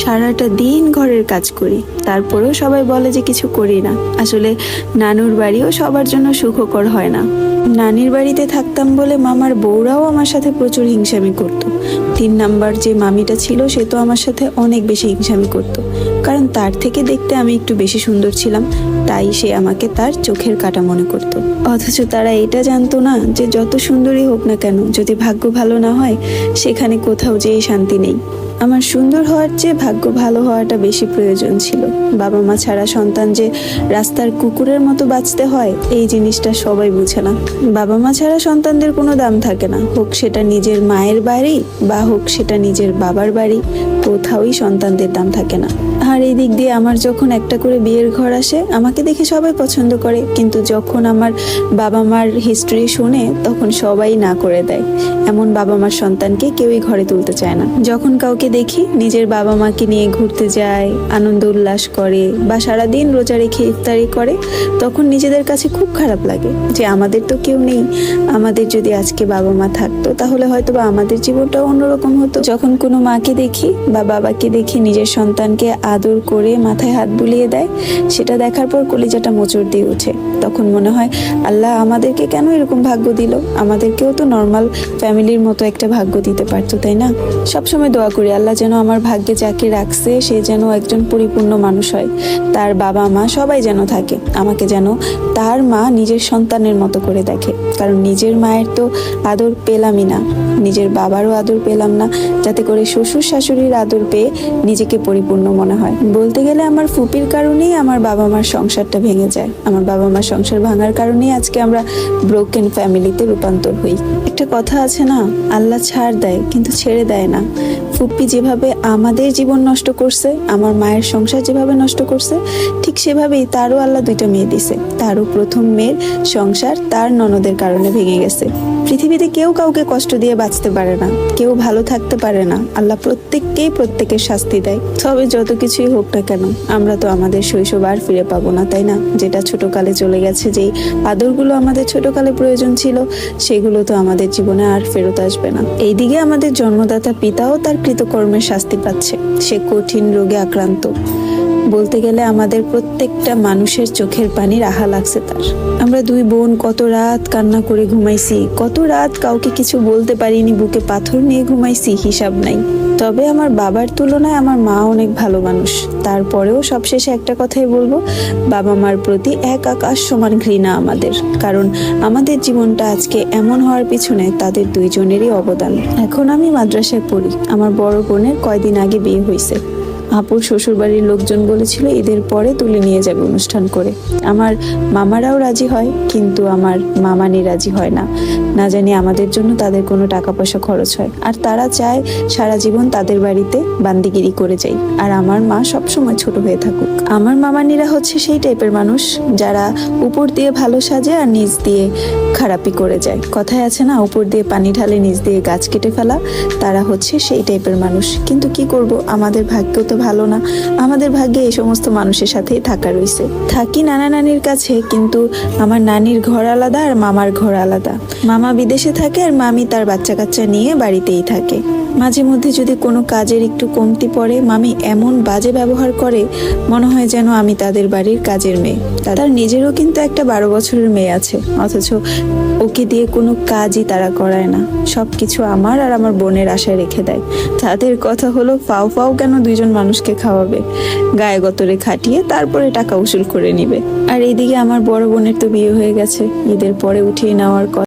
সারাটা দিন ঘরের কাজ করি, তারপরেও সবাই বলে যে কিছু করি না। আসলে নানুর বাড়িও সবার জন্য সুখকর হয় না। নানির বাড়িতে থাকতাম বলে মামার বউরাও আমার সাথে প্রচুর হিংসামি করত। 3 নাম্বার যে মামিটা ছিল সে তো আমার সাথে অনেক বেশি হিংসামি করত, কারণ তার থেকে দেখতে আমি একটু বেশি সুন্দর ছিলাম, তাই সে আমাকে তার চোখের কাঁটা মনে করত। অথচ তারা এটা জানতো না যে যত সুন্দরী হোক না কেন, যদি ভাগ্য ভালো না হয় সেখানে কোথাও যেয়ে শান্তি নেই। আমার সুন্দর হওয়ার চেয়ে ভাগ্য ভালো হওয়াটা বেশি প্রয়োজন ছিল। বাবা মা ছাড়া সন্তান যে রাস্তার কুকুরের মতো বাঁচতে হয়, এই জিনিসটা সবাই বুঝে না। বাবা মা ছাড়া সন্তানদের কোনো দাম থাকে না, হোক সেটা নিজের মায়ের বাড়ি বা হোক সেটা নিজের বাবার বাড়ি, কোথাওই সন্তানদের দাম থাকে না। আর এই দিক দিয়ে আমার যখন একটা করে বিয়ের ঘর আসে, আমাকে দেখে সবাই পছন্দ করে, কিন্তু যখন আমার বাবা মার হিস্ট্রি শুনে তখন সবাই না করে দেয়। এমন বাবা মার সন্তানকে কেউই ঘরে তুলতে চায় না। যখন কাউকে দেখি নিজের বাবা মাকে নিয়ে ঘুরতে যায়, আনন্দ উল্লাস করে বা সারাদিন রোজা রেখে ইফতারি করে, তখন নিজেদের কাছে খুব খারাপ লাগে যে আমাদের তো কেউ নেই। আমাদের যদি আজকে বাবা মা থাকতো তাহলে হয়তো বা আমাদের জীবনটাও অন্যরকম হতো। যখন কোনো মাকে দেখি বা বাবাকে দেখি নিজের সন্তানকে আদর করে মাথায় হাত বুলিয়ে দেয়, সেটা দেখার পর কলিজাটা মোচড় দিয়ে ওঠে। তখন মনে হয় আল্লাহ আমাদেরকে কেন এরকম ভাগ্য দিল, আমাদেরকেও তো নর্মাল ফ্যামিলির মতো একটা ভাগ্য দিতে পারতো, তাই না? সবসময় দোয়া করি আল্লাহ যেন আমার ভাগ্যে যাকে রাখছে সে যেন একজন পরিপূর্ণ মানুষ হয়, তার বাবা মা সবাই যেন থাকে, আমাকে যেন তার মা নিজের সন্তানের মতো করে দেখে। কারণ নিজের মায়ের তো আদর পেলামই না, নিজের বাবারও আদর পেলাম না, যাতে করে শ্বশুর শাশুড়ির আদর পেয়ে নিজেকে পরিপূর্ণ মনে হয়। বলতে গেলে আমার ফুপির কারণেই আমার বাবা মার সংসারটা ভেঙে যায়। আমার বাবা মার সংসার ভাঙার কারণেই আজকে আমরা ব্রোকেন ফ্যামিলিতে রূপান্তর হই। একটা কথা আছে না, আল্লাহ ছাড় দেয় কিন্তু ছেড়ে দেয় না। ফুপ্পি যেভাবে আমাদের জীবন নষ্ট করছে, আমার মায়ের সংসার যেভাবে নষ্ট করছে, ঠিক সেভাবেই তারও আল্লাহ 2টা মেয়ে দিছে। তারও প্রথম মেয়ের সংসার তার ননদের কারণে ভেঙে গেছে। পৃথিবীতে কেউ কাউকে কষ্ট দিয়ে বাঁচতে পারে না, কেউ ভালো থাকতে পারে না। আল্লাহ প্রত্যেককেই প্রত্যেকের শাস্তি দেয়। তবে যত কিছুই হোক না কেন, আমরা তো আমাদের শৈশব আর ফিরে পাবো না, তাই না? যেটা ছোটকালে চলে গেছে, যেই আদরগুলো আমাদের ছোটকালে প্রয়োজন ছিল, সেগুলো তো আমাদের জীবনে আর ফেরত আসবে না। এইদিকে আমাদের জন্মদাতা পিতাও তার কৃতকর্মের শাস্তি পাচ্ছে। সে কঠিন রোগে আক্রান্ত। বলতে গেলে আমাদের প্রত্যেকটা মানুষের চোখের পানির আহা লাগছে তার। আমরা 2 বোন কত রাত কান্না করে ঘুমাইছি, কত রাত কাউকে কিছু বলতে পারিনি, বুকে পাথর নিয়ে ঘুমাইছি, হিসাব নাই। তবে আমার বাবার তুলনায় আমার মা অনেক ভালো মানুষ। তারপরেও সবশেষে একটা কথাই বলবো, বাবা মার প্রতি এক আকাশ সমান ঘৃণা আমাদের। কারণ আমাদের জীবনটা আজকে এমন হওয়ার পিছনে তাদের 2 জনেরই অবদান। এখন আমি মাদ্রাসায় পড়ি। আমার বড় বোনের কয়দিন আগে বিয়ে হয়েছে। আপুর শ্বশুরবাড়ির লোকজন বলেছিল ঈদের পরে তুলে নিয়ে যাবে অনুষ্ঠান করে। আমার মামারাও রাজি হয়, কিন্তু আমার মামানি রাজি হয় না। না জানি আমাদের জন্য তাদের কোনো টাকা পয়সা খরচ হয়, আর তারা চায় সারা জীবন তাদের বাড়িতে বান্দিগিরি করে যাই, আর আমার মা সবসময় ছোট হয়ে থাকুক। আমার মামানিরা হচ্ছে সেই টাইপের মানুষ যারা উপর দিয়ে ভালো সাজে আর নিচ দিয়ে খারাপই করে যায়। কথায় আছে না, উপর দিয়ে পানি ঢালে নিচ দিয়ে গাছ কেটে ফেলা, তারা হচ্ছে সেই টাইপের মানুষ। কিন্তু কি করব, আমাদের ভাগ্য তো ভালো না। আমাদের ভাগ্যে এই সমস্ত মানুষের সাথেই থাকা রয়েছে। থাকি নানা নানির কাছে, কিন্তু আমার নানির ঘর আলাদা আর মামার ঘর আলাদা। মামা বিদেশে থাকে আর মামি তার বাচ্চা কাচ্চা নিয়ে বাড়িতেই থাকে। মাঝে মধ্যে যদি কোনো কাজের একটু কমতি পড়ে, মামি এমন বাজে ব্যবহার করে, মনে হয় যেন আমি তাদের বাড়ির কাজের মেয়ে। তার নিজেরও কিন্তু একটা 12 বছরের মেয়ে আছে, অথচ ওকে দিয়ে কোনো কাজই তারা করায় না। সবকিছু আমার আর আমার বোনের আশায় রেখে দেয়। তাদের কথা হলো ফাও ফাও কেন 2 জন মানুষকে খাওয়াবে, গায়ে গতরে খাটিয়ে তারপরে টাকা উসুল করে নিবে। আর এইদিকে আমার বড় বোনের তো বিয়ে হয়ে গেছে, ঈদের পরে উঠিয়ে নেওয়ার কথা।